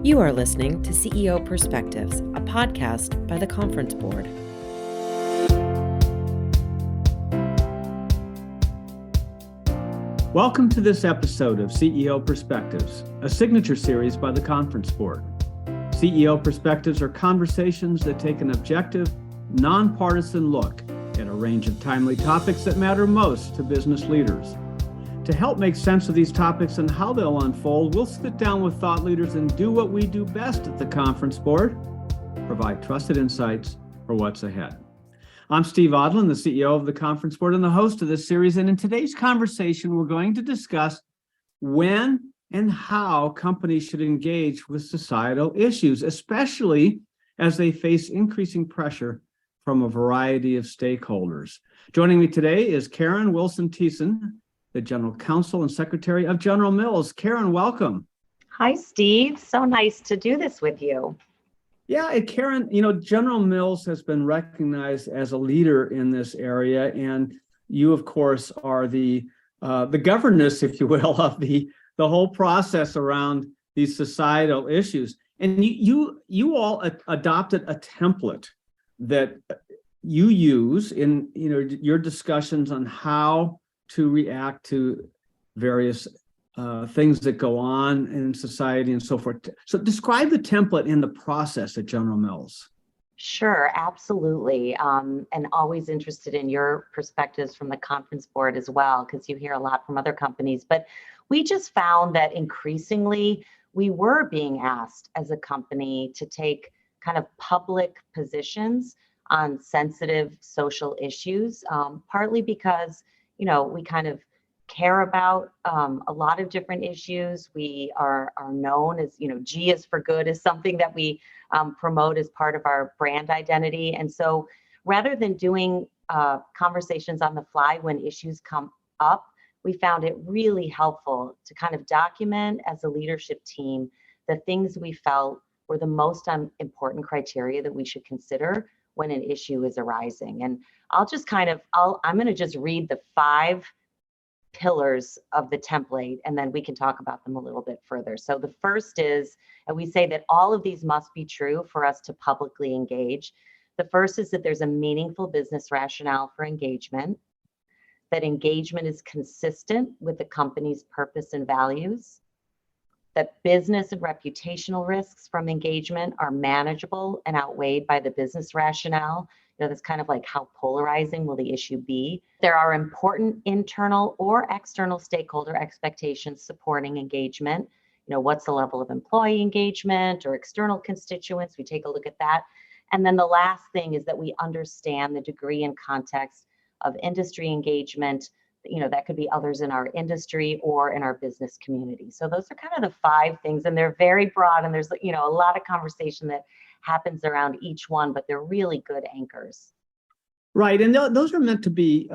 You are listening to CEO Perspectives, a podcast by the Conference Board. Welcome to this episode of CEO Perspectives, a signature series by the Conference Board. CEO Perspectives are conversations that take an objective, nonpartisan look at a range of timely topics that matter most to business leaders. To help make sense of these topics and how they'll unfold, we'll sit down with thought leaders and do what we do best at the Conference Board, provide trusted insights for what's ahead. I'm Steve Odland, the CEO of the Conference Board and the host of this series. And in today's conversation, we're going to discuss when and how companies should engage with societal issues, especially as they face increasing pressure from a variety of stakeholders. Joining me today is Karen Wilson Thissen, the General Counsel and Secretary of General Mills. Karen, welcome. Hi, Steve. So nice to do this with you. Yeah, and Karen, General Mills has been recognized as a leader in this area, and you, of course, are the governess, if you will, of the whole process around these societal issues. And you all adopted a template that you use in your discussions on how to react to various things that go on in society and so forth. So describe the template in the process at General Mills. Sure, absolutely. And always interested in your perspectives from the Conference Board as well, because you hear a lot from other companies. But we just found that increasingly we were being asked as a company to take kind of public positions on sensitive social issues, partly because we kind of care about a lot of different issues. We are known as, G is for good is something that we promote as part of our brand identity. And so rather than doing conversations on the fly when issues come up, we found it really helpful to kind of document as a leadership team the things we felt were the most important criteria that we should consider when an issue is arising. And I'm going to just read the 5 pillars of the template, and then we can talk about them a little bit further. So the first is, and we say that all of these must be true for us to publicly engage. The first is that there's a meaningful business rationale for engagement, that engagement is consistent with the company's purpose and values, that business and reputational risks from engagement are manageable and outweighed by the business rationale. That's kind of like how polarizing will the issue be. There are important internal or external stakeholder expectations supporting engagement. What's the level of employee engagement or external constituents? We take a look at that. And then the last thing is that we understand the degree and context of industry engagement. That could be others in our industry or in our business community. So those are kind of the 5 things, and they're very broad, and there's a lot of conversation that happens around each one, but they're really good anchors. Right, and those are meant to be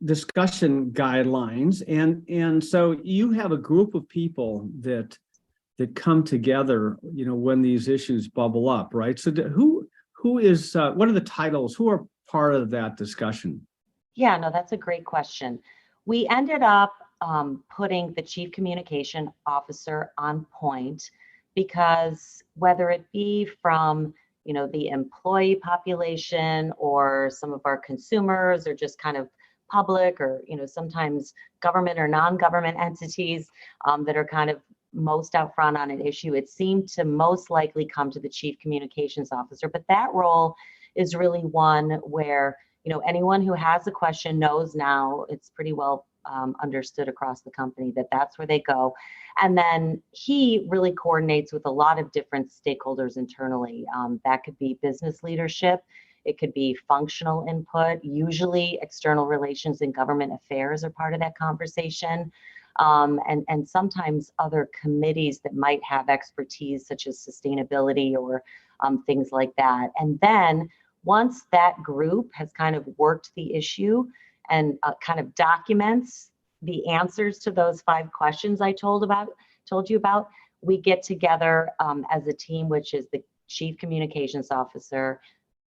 discussion guidelines, and so you have a group of people that come together, when these issues bubble up, right? So who is what are the titles? Who are part of that discussion? Yeah, no, that's a great question. We ended up putting the Chief Communication Officer on point because whether it be from, the employee population or some of our consumers or just kind of public or, sometimes government or non-government entities that are kind of most out front on an issue, it seemed to most likely come to the Chief Communications Officer. But that role is really one where anyone who has a question knows now, it's pretty well understood across the company that that's where they go. And then he really coordinates with a lot of different stakeholders internally. That could be business leadership. It could be functional input. Usually external relations and government affairs are part of that conversation. And sometimes other committees that might have expertise such as sustainability or things like that. And then once that group has kind of worked the issue and kind of documents the answers to those 5 questions I told you about, we get together as a team, which is the Chief Communications Officer,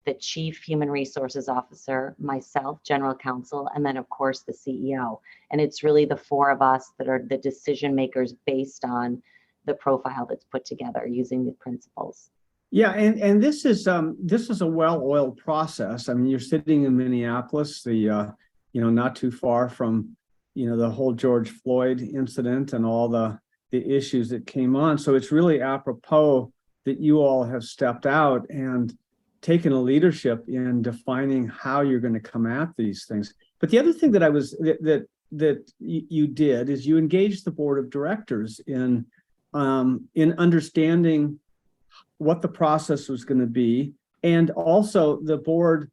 the Chief Human Resources Officer, myself, General Counsel, and then of course the CEO. And it's really the 4 of us that are the decision makers based on the profile that's put together using the principles. Yeah, and this is a well-oiled process. I mean, you're sitting in Minneapolis, not too far from, the whole George Floyd incident and all the issues that came on. So it's really apropos that you all have stepped out and taken a leadership in defining how you're going to come at these things. But the other thing that you did is you engaged the board of directors in understanding what the process was going to be, and also the board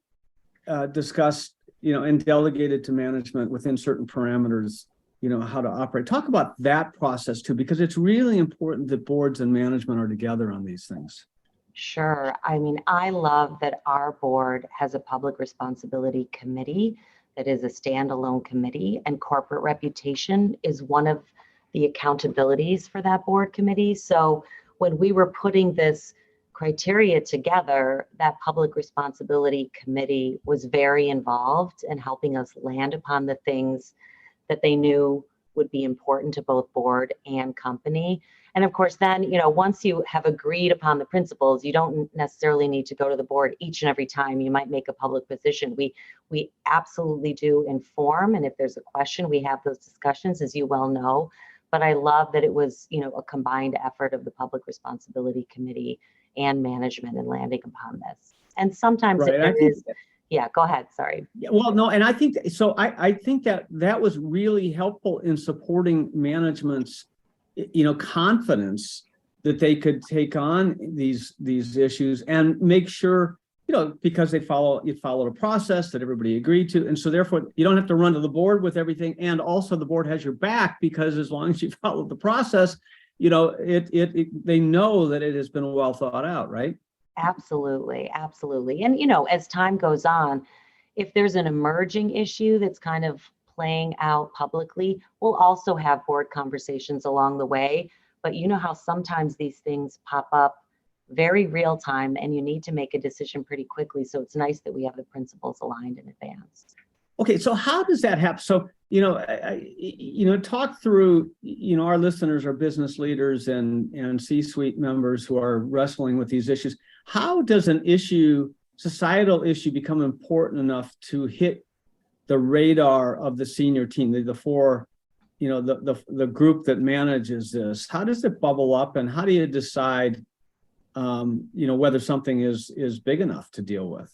discussed, and delegated to management within certain parameters, how to operate. Talk about that process too, because it's really important that boards and management are together on these things. Sure. I mean, I love that our board has a public responsibility committee that is a standalone committee, and corporate reputation is one of the accountabilities for that board committee. So when we were putting this criteria together, that public responsibility committee was very involved in helping us land upon the things that they knew would be important to both board and company. And of course, then, once you have agreed upon the principles, you don't necessarily need to go to the board each and every time you might make a public position. We absolutely do inform. And if there's a question, we have those discussions, as you well know. But I love that it was, a combined effort of the Public Responsibility Committee and management in landing upon this. And sometimes it is, yeah, go ahead, sorry. Yeah, well, no, and I think so. I think that was really helpful in supporting management's, confidence that they could take on these issues and make sure, because you followed a process that everybody agreed to. And so therefore you don't have to run to the board with everything. And also the board has your back, because as long as you follow the process, they know that it has been well thought out, right? Absolutely. Absolutely. And, as time goes on, if there's an emerging issue that's kind of playing out publicly, we'll also have board conversations along the way. But you know how sometimes these things pop up very real time and you need to make a decision pretty quickly. So it's nice that we have the principles aligned in advance. Okay, so how does that happen? So, talk through, our listeners are business leaders and C-suite members who are wrestling with these issues. How does an societal issue become important enough to hit the radar of the senior team, the four, the group that manages this? How does it bubble up, and how do you decide, whether something is big enough to deal with?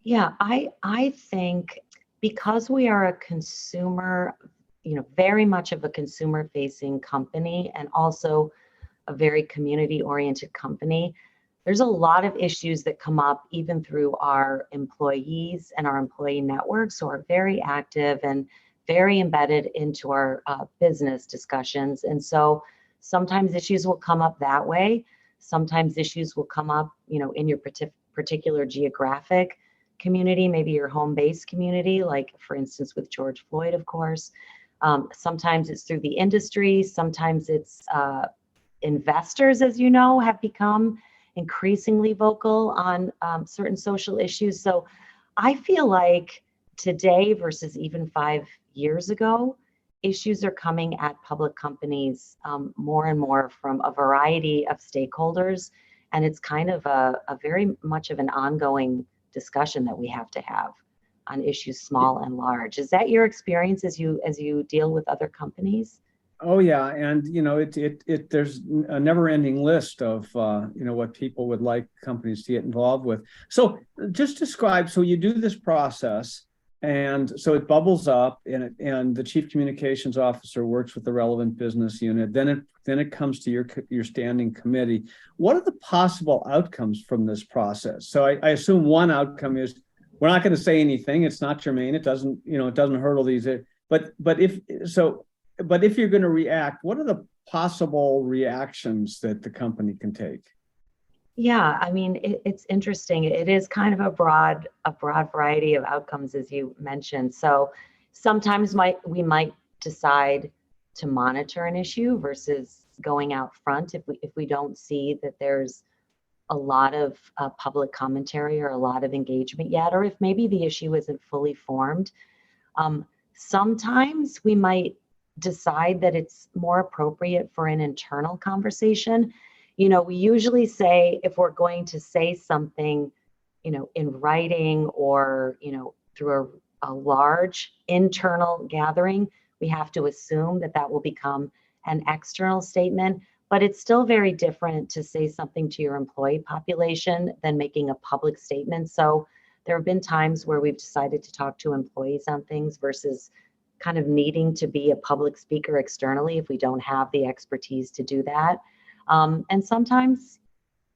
Yeah, I think because we are a consumer, very much of a consumer-facing company, and also a very community-oriented company, there's a lot of issues that come up even through our employees and our employee networks who are very active and very embedded into our business discussions. And so sometimes issues will come up that way. Sometimes issues will come up, in your particular geographic community, maybe your home-based community, like for instance with George Floyd, of course. Sometimes it's through the industry. Sometimes it's investors, as you know, have become increasingly vocal on certain social issues. So I feel like today versus even 5 years ago, issues are coming at public companies more and more from a variety of stakeholders. And it's kind of a very much of an ongoing discussion that we have to have on issues small and large. Is that your experience as you deal with other companies? Oh yeah, and there's a never-ending list of what people would like companies to get involved with. So just describe. So you do this process, and so it bubbles up, and the chief communications officer works with the relevant business unit. Then it comes to your standing committee. What are the possible outcomes from this process? So I assume one outcome is we're not going to say anything. It's not germane. It doesn't hurdle these. But if you're going to react, what are the possible reactions that the company can take? Yeah, I mean, it's interesting. It is kind of a broad variety of outcomes, as you mentioned. So sometimes we might decide to monitor an issue versus going out front if we don't see that there's a lot of public commentary or a lot of engagement yet, or if maybe the issue isn't fully formed. Sometimes we might decide that it's more appropriate for an internal conversation. We usually say if we're going to say something, in writing or, through a large internal gathering, we have to assume that that will become an external statement. But it's still very different to say something to your employee population than making a public statement. So there have been times where we've decided to talk to employees on things versus kind of needing to be a public speaker externally if we don't have the expertise to do that. And sometimes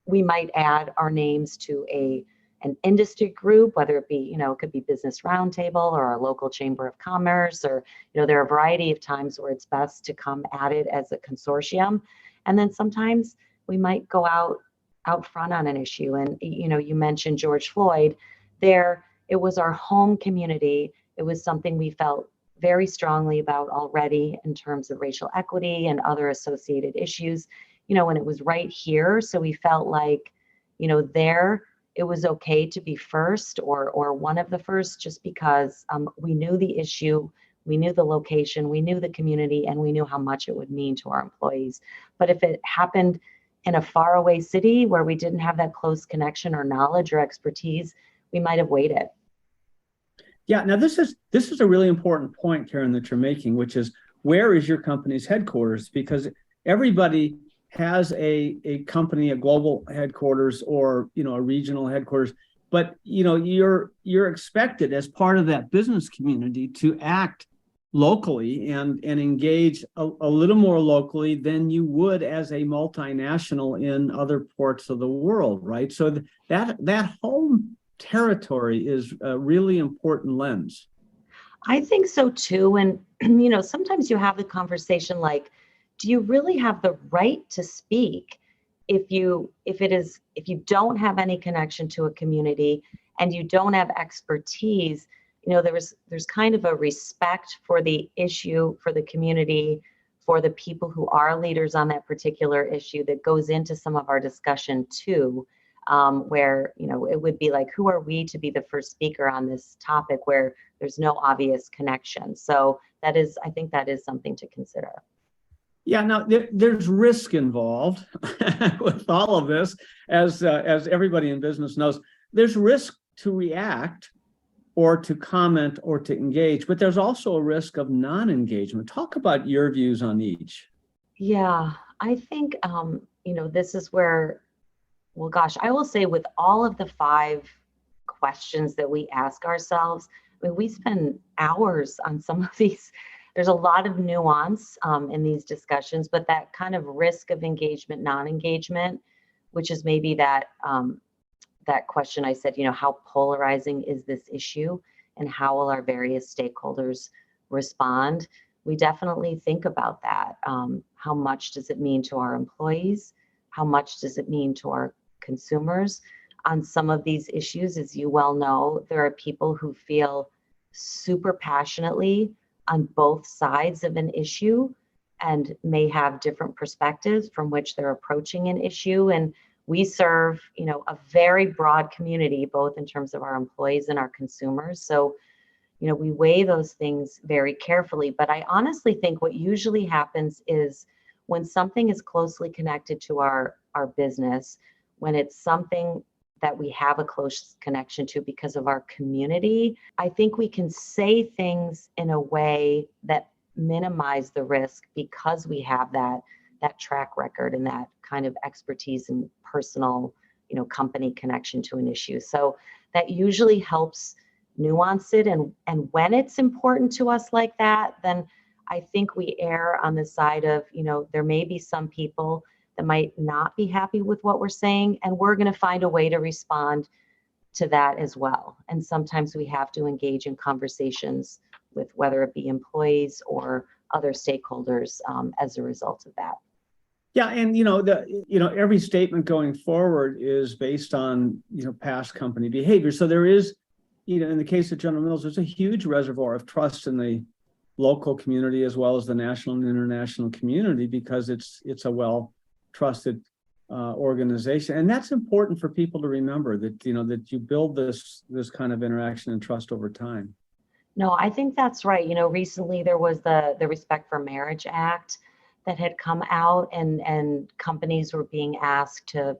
we might add our names to an industry group, whether it be, it could be Business Roundtable or a local Chamber of Commerce, or, there are a variety of times where it's best to come at it as a consortium. And then sometimes we might go out front on an issue. And, you mentioned George Floyd. It was our home community. It was something we felt very strongly about already in terms of racial equity and other associated issues, and it was right here. So we felt like, it was okay to be first or one of the first, just because we knew the issue, we knew the location, we knew the community, and we knew how much it would mean to our employees. But if it happened in a faraway city where we didn't have that close connection or knowledge or expertise, we might have waited. Yeah, now this is a really important point, Karen, that you're making, which is, where is your company's headquarters? Because everybody has a company, a global headquarters, or a regional headquarters, but you're expected as part of that business community to act locally and engage a little more locally than you would as a multinational in other parts of the world, right? So that home territory is a really important lens. I think so too. And, sometimes you have the conversation like, do you really have the right to speak if you don't have any connection to a community and you don't have expertise? There's kind of a respect for the issue, for the community, for the people who are leaders on that particular issue that goes into some of our discussion too, where, it would be like, who are we to be the first speaker on this topic where there's no obvious connection? So I think that is something to consider. Yeah, now there's risk involved with all of this, as everybody in business knows. There's risk to react or to comment or to engage, but there's also a risk of non-engagement. Talk about your views on each. Yeah, I think, this is where, well, gosh, I will say with all of the 5 questions that we ask ourselves, we spend hours on some of these. There's a lot of nuance in these discussions, but that kind of risk of engagement, non-engagement, which is maybe that question I said, how polarizing is this issue and how will our various stakeholders respond? We definitely think about that. How much does it mean to our employees? How much does it mean to our consumers? On some of these issues, as you well know, there are people who feel super passionately on both sides of an issue and may have different perspectives from which they're approaching an issue. And we serve, a very broad community, both in terms of our employees and our consumers. So, we weigh those things very carefully. But I honestly think what usually happens is when something is closely connected to our business, when it's something that we have a close connection to because of our community, I think we can say things in a way that minimize the risk because we have that track record and that kind of expertise and personal, company connection to an issue. So that usually helps nuance it. And when it's important to us like that, then I think we err on the side of, there may be some people that might not be happy with what we're saying, and we're going to find a way to respond to that as well. And sometimes we have to engage in conversations with whether it be employees or other stakeholders as a result of that. Yeah, and every statement going forward is based on past company behavior. So there is, in the case of General Mills, there's a huge reservoir of trust in the local community as well as the national and international community because it's a well-trusted organization, and that's important for people to remember that that you build this kind of interaction and trust over time. No, I think that's right. Recently there was the Respect for Marriage Act that had come out, and companies were being asked to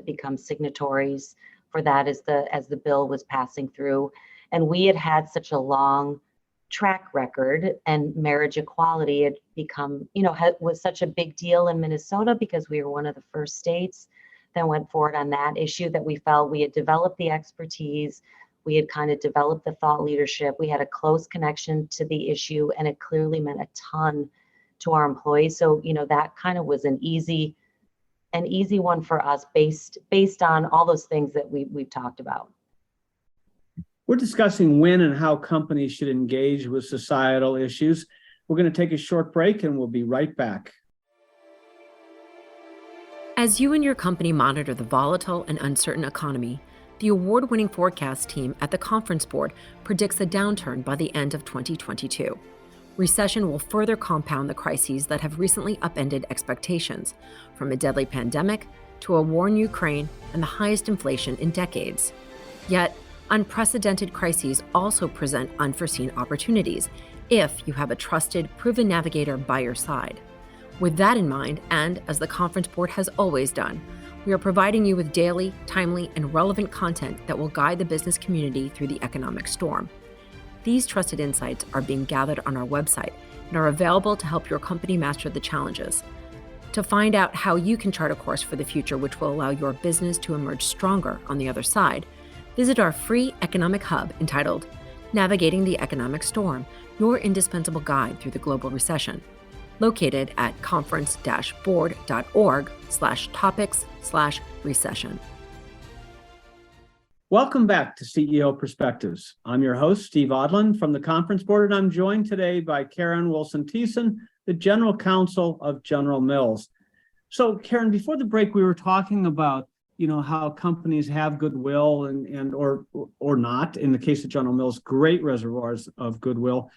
become signatories for that as the bill was passing through. And we had such a long track record, and marriage equality had become, was such a big deal in Minnesota because we were one of the first states that went forward on that issue, that we felt we had developed the expertise. We had kind of developed the thought leadership. We had a close connection to the issue, and it clearly meant a ton to our employees. So, that kind of was an easy one for us based on all those things that we've talked about. We're discussing when and how companies should engage with societal issues. We're going to take a short break and we'll be right back. As you and your company monitor the volatile and uncertain economy, the award-winning forecast team at the Conference Board predicts a downturn by the end of 2022. Recession will further compound the crises that have recently upended expectations, from a deadly pandemic to a war in Ukraine and the highest inflation in decades. Yet, unprecedented crises also present unforeseen opportunities if you have a trusted, proven navigator by your side. With that in mind, and as the Conference Board has always done, we are providing you with daily, timely, and relevant content that will guide the business community through the economic storm. These trusted insights are being gathered on our website and are available to help your company master the challenges. To find out how you can chart a course for the future which will allow your business to emerge stronger on the other side, visit our free economic hub entitled Navigating the Economic Storm, your indispensable guide through the global recession, located at conference-board.org/topics/recession. Welcome back to CEO Perspectives. I'm your host, Steve Odland from the Conference Board, and I'm joined today by Karen Wilson Thissen, the General Counsel of General Mills. So, Karen, before the break, we were talking about how companies have goodwill and or not. In the case of General Mills, great reservoirs of goodwill.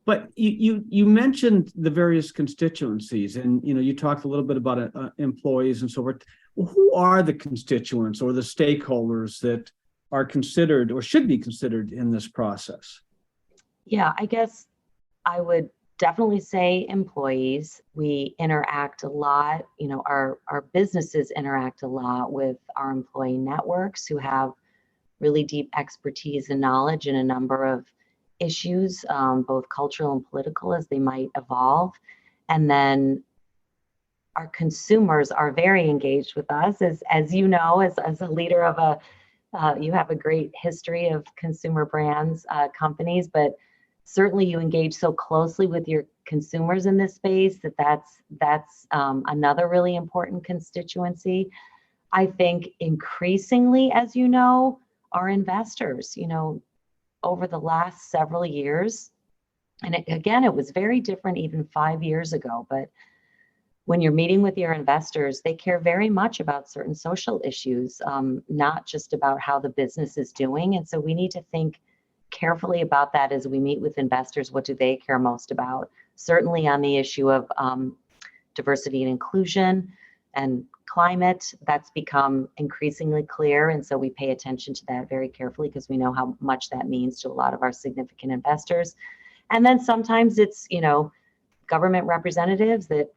But you mentioned the various constituencies, and you talked a little bit about employees and so forth. Well, who are the constituents or the stakeholders that are considered or should be considered in this process? Yeah, I guess I would definitely say employees. We interact a lot, our businesses interact a lot with our employee networks who have really deep expertise and knowledge in a number of issues, both cultural and political, as they might evolve. And then our consumers are very engaged with us, as you know, as a leader of you have a great history of consumer brands, companies, but certainly you engage so closely with your consumers in this space that's another really important constituency. I think increasingly, as you know, our investors, over the last several years, and it was very different even 5 years ago, but when you're meeting with your investors, they care very much about certain social issues, not just about how the business is doing. And so we need to think carefully about that as we meet with investors. What do they care most about? Certainly on the issue of diversity and inclusion and climate, that's become increasingly clear. And so we pay attention to that very carefully because we know how much that means to a lot of our significant investors. And then sometimes it's, government representatives that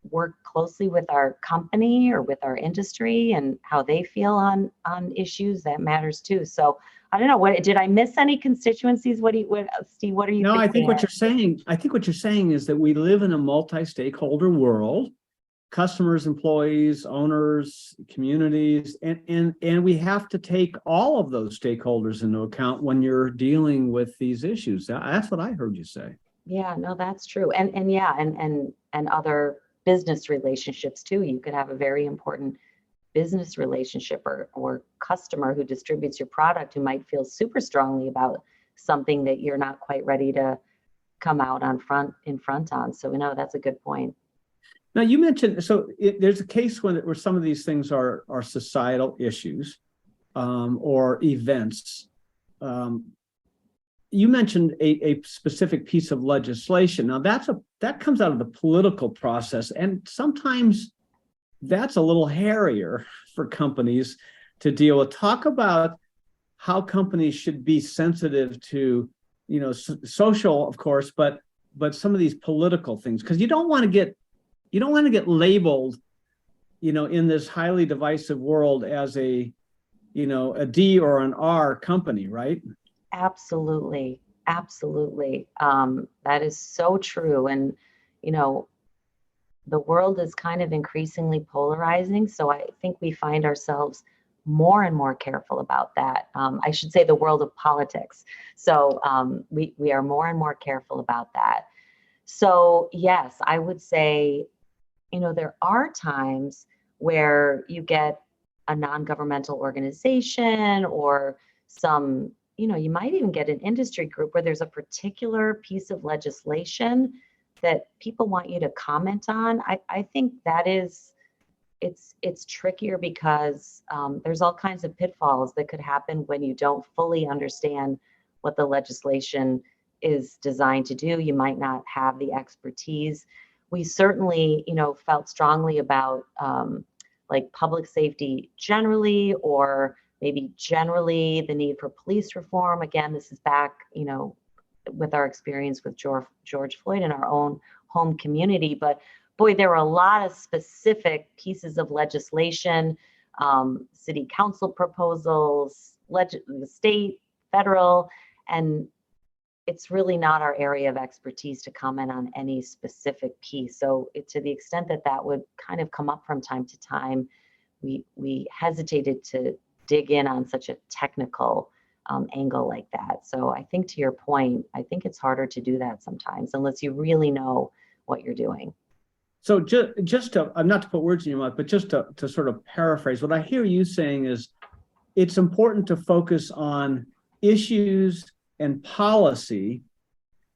work closely with our company or with our industry and how they feel on issues that matters too. So I don't know, what did I miss any constituencies? Steve, what are you No, thinking? I think what you're saying is that we live in a multi-stakeholder world, customers, employees, owners, communities, and we have to take all of those stakeholders into account when you're dealing with these issues. That's what I heard you say. Yeah, no, that's true. And other business relationships too. You could have a very important business relationship or customer who distributes your product who might feel super strongly about something that you're not quite ready to come out in front on. So that's a good point. Now you mentioned, there's a case where some of these things are societal issues or events. You mentioned a specific piece of legislation. Now that comes out of the political process, and sometimes that's a little hairier for companies to deal with. Talk about how companies should be sensitive to, social, of course, but some of these political things, because you don't want to get labeled, in this highly divisive world as a D or an R company, right? Absolutely. Absolutely. That is so true. And, the world is kind of increasingly polarizing. So I think we find ourselves more and more careful about that. I should say the world of politics. So we are more and more careful about that. So yes, I would say, there are times where you get a non-governmental organization or some, you might even get an industry group where there's a particular piece of legislation that people want you to comment on. I think that is, it's trickier because there's all kinds of pitfalls that could happen when you don't fully understand what the legislation is designed to do. You might not have the expertise. We certainly, felt strongly about like public safety generally, or maybe generally the need for police reform. Again, this is back, with our experience with George Floyd in our own home community. But boy, there were a lot of specific pieces of legislation, city council proposals, the state, federal, and it's really not our area of expertise to comment on any specific piece. So to the extent that that would kind of come up from time to time, we hesitated to dig in on such a technical angle like that. So I think to your point, I think it's harder to do that sometimes unless you really know what you're doing. So just to, not to put words in your mouth, but just to sort of paraphrase, what I hear you saying is it's important to focus on issues and policy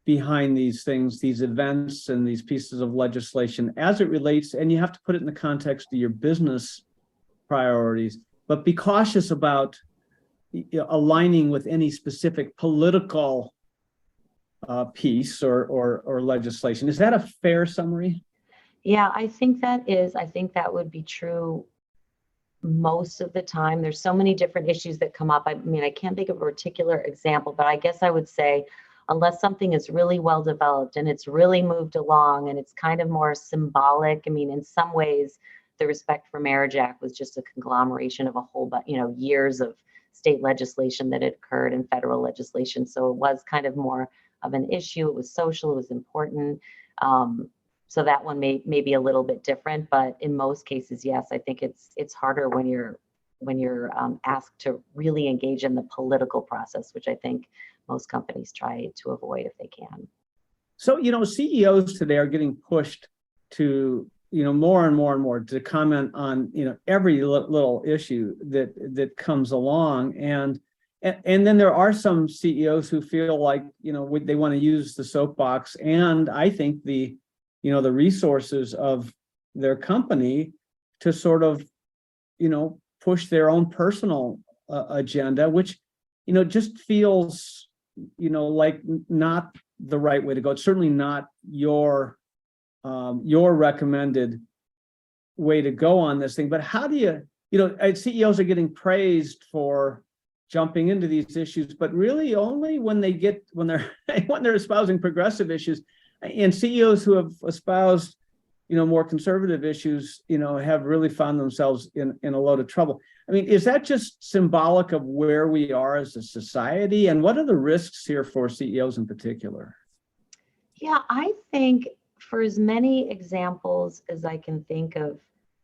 behind these things, these events and these pieces of legislation as it relates, and you have to put it in the context of your business priorities, but be cautious about aligning with any specific political piece or legislation. Is that a fair summary? Yeah, I think that would be true most of the time. There's so many different issues that come up. I mean, I can't think of a particular example, but I guess I would say unless something is really well developed and it's really moved along and it's kind of more symbolic. I mean, in some ways, the Respect for Marriage Act was just a conglomeration of a whole years of state legislation that had occurred and federal legislation. So it was kind of more of an issue. It was social, it was important. So that one may be a little bit different, but in most cases, yes, I think it's harder when you're asked to really engage in the political process, which I think most companies try to avoid if they can. So, CEOs today are getting pushed to, more and more and more to comment on, every little issue that comes along. And then there are some CEOs who feel like, they want to use the soapbox and I think the resources of their company to sort of, push their own personal agenda, which, just feels, like not the right way to go. It's certainly not your recommended way to go on this thing. But how do you, CEOs are getting praised for jumping into these issues, but really only when they're when they're espousing progressive issues. And CEOs who have espoused, more conservative issues, have really found themselves in a load of trouble. I mean, is that just symbolic of where we are as a society? And what are the risks here for CEOs in particular? Yeah, I think for as many examples as I can think of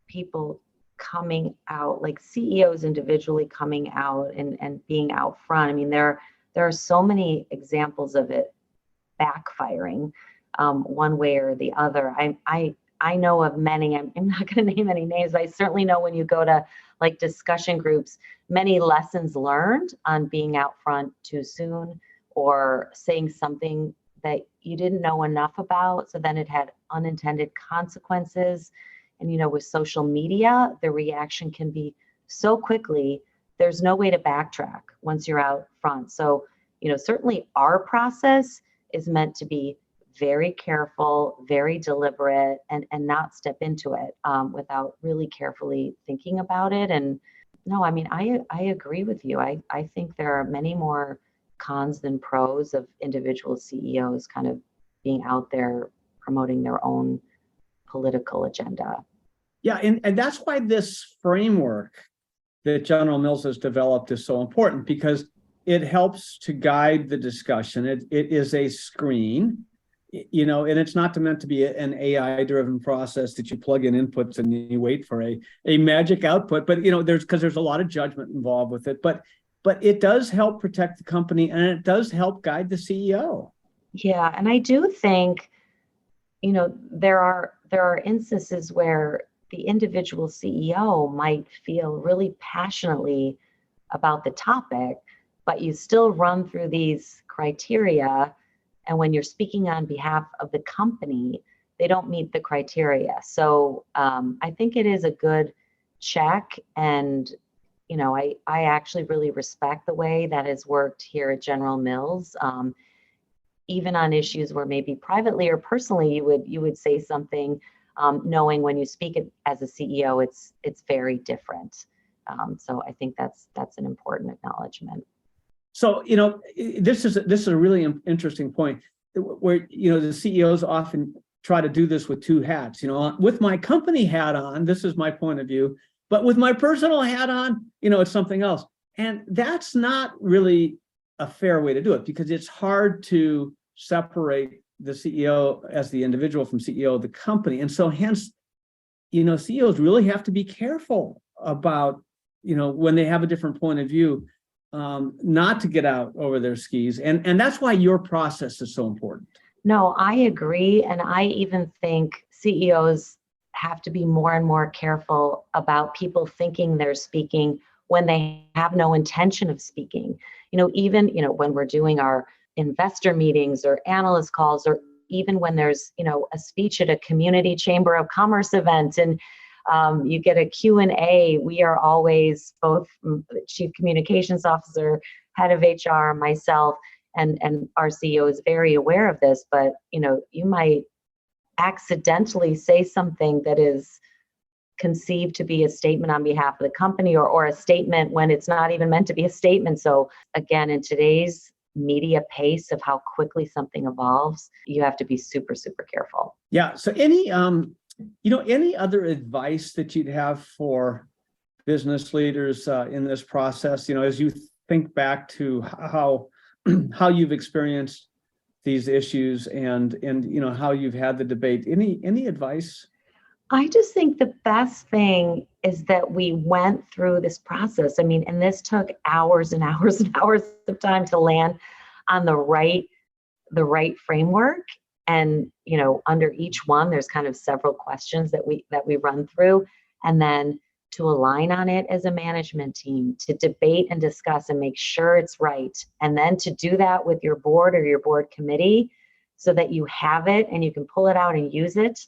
people coming out, like CEOs individually coming out and being out front, I mean, there are so many examples of it backfiring one way or the other. I know of many. I'm not going to name any names, but I certainly know when you go to like discussion groups, many lessons learned on being out front too soon or saying something that you didn't know enough about. So then it had unintended consequences. And, with social media, the reaction can be so quickly, there's no way to backtrack once you're out front. So, certainly our process is meant to be very careful, very deliberate, and not step into it without really carefully thinking about it. And no, I mean, I agree with you. I think there are many more cons than pros of individual CEOs kind of being out there promoting their own political agenda. Yeah, and that's why this framework that General Mills has developed is so important, because it helps to guide the discussion. It is a screen, and it's not meant to be an AI-driven process that you plug in inputs and you wait for a magic output. But there's a lot of judgment involved with it. But it does help protect the company, and it does help guide the CEO. Yeah, and I do think, there are instances where the individual CEO might feel really passionately about the topic, but you still run through these criteria. And when you're speaking on behalf of the company, they don't meet the criteria. So I think it is a good check. And, I actually really respect the way that has worked here at General Mills. Even on issues where maybe privately or personally you would say something, knowing when you speak as a CEO, it's very different. So I think that's an important acknowledgement. So this is a really interesting point, where the CEOs often try to do this with two hats. With my company hat on, this is my point of view, but with my personal hat on, it's something else. And that's not really a fair way to do it, because it's hard to separate the CEO as the individual from CEO of the company. And so hence, CEOs really have to be careful about, when they have a different point of view, not to get out over their skis. And that's why your process is so important. No, I agree. And I even think CEOs have to be more and more careful about people thinking they're speaking when they have no intention of speaking. Even, when we're doing our investor meetings or analyst calls, or even when there's, a speech at a community chamber of commerce event, and you get a Q&A, we are always, both the chief communications officer, head of HR, myself, and our CEO is very aware of this, but, you might accidentally say something that is conceived to be a statement on behalf of the company, or a statement when it's not even meant to be a statement. So again, in today's media pace of how quickly something evolves, you have to be super, super careful. Yeah. So any other advice that you'd have for business leaders in this process, as you think back to how you've experienced these issues and how you've had the debate, any advice? I just think the best thing is that we went through this process. And this took hours and hours and hours of time to land on the right framework. And, under each one, there's kind of several questions that we run through, and then to align on it as a management team, to debate and discuss and make sure it's right. And then to do that with your board or your board committee, so that you have it and you can pull it out and use it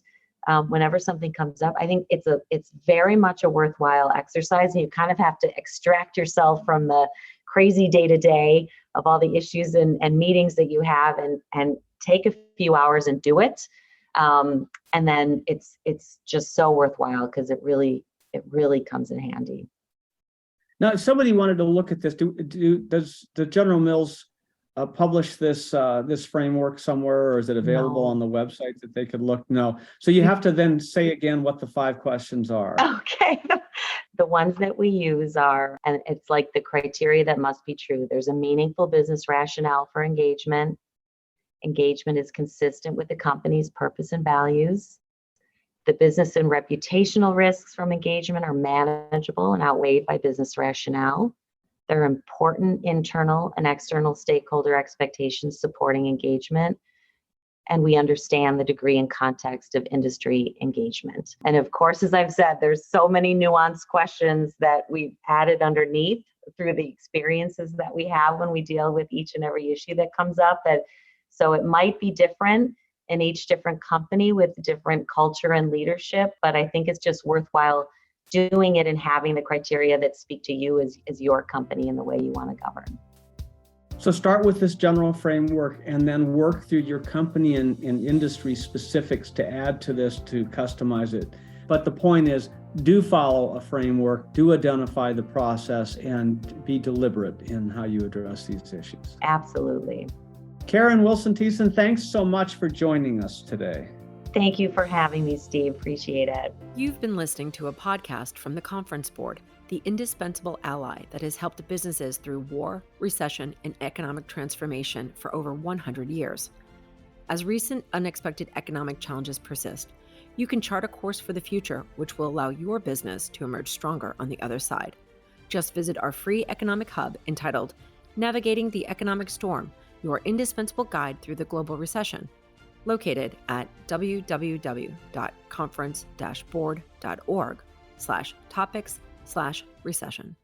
whenever something comes up. I think it's very much a worthwhile exercise, and you kind of have to extract yourself from the crazy day-to-day of all the issues and meetings that you have, and take a few hours and do it. And then it's just so worthwhile, because it really comes in handy. Now, if somebody wanted to look at this, does the General Mills publish this framework somewhere, or is it available on the website that they could look? No. So you have to then say again what the 5 questions are. Okay. The ones that we use are, and it's like the criteria that must be true. There's a meaningful business rationale for engagement. Engagement is consistent with the company's purpose and values. The business and reputational risks from engagement are manageable and outweighed by business rationale. There are important internal and external stakeholder expectations supporting engagement. And we understand the degree and context of industry engagement. And of course, as I've said, there's so many nuanced questions that we've added underneath through the experiences that we have when we deal with each and every issue that comes up. So it might be different in each different company with different culture and leadership, but I think it's just worthwhile doing it and having the criteria that speak to you as your company and the way you want to govern. So start with this general framework, and then work through your company and industry specifics to add to this, to customize it. But the point is, do follow a framework, do identify the process, and be deliberate in how you address these issues. Absolutely. Karen Wilson Thissen, thanks so much for joining us today. Thank you for having me, Steve. Appreciate it. You've been listening to a podcast from the Conference Board, the indispensable ally that has helped businesses through war, recession, and economic transformation for over 100 years. As recent unexpected economic challenges persist, you can chart a course for the future which will allow your business to emerge stronger on the other side. Just visit our free economic hub entitled Navigating the Economic Storm, your indispensable guide through the global recession, located at www.conference-board.org/topics/recession.